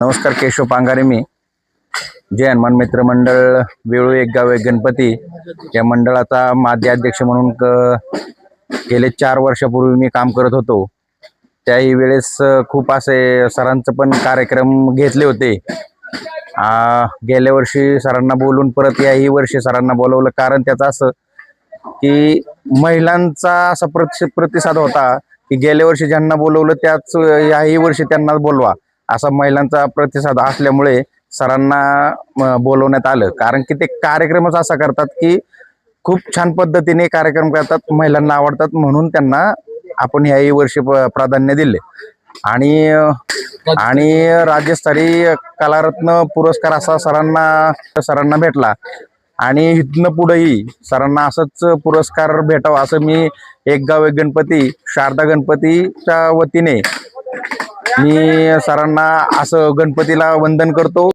नमस्कार, केशव पांगारे मी. जय हनुमान मित्र मंडळ वेळू एक गाव एक गणपती या मंडळाचा माजी अध्यक्ष म्हणून गेले 4 वर्षापूर्वी मी काम करत होतो. त्याही वेळेस खूप असे सरांचं पण कार्यक्रम घेतले होते. गेल्या वर्षी सरांना बोलून परत याही वर्षी सरांना बोलवलं, कारण त्याचं असं की महिलांचा असा प्रतिसाद होता की गेल्या वर्षी ज्यांना बोलवलं त्याच याही वर्षी त्यांना बोलवा, असा महिलांचा प्रतिसाद असल्यामुळे सरांना बोलवण्यात आलं. कारण की ते कार्यक्रमच असा करतात की खूप छान पद्धतीने कार्यक्रम करतात, महिलांना आवडतात, म्हणून त्यांना आपण याही वर्षी प्राधान्य दिले. आणि राज्यस्तरीय कलारत्न पुरस्कार असा सरांना भेटला. आणि इथनं पुढेही सरांना असंच पुरस्कार भेटावा असं मी एक गाव एक गणपती शारदा गणपतीच्या वतीने मी सरांना असं गणपतीला वंदन करतो.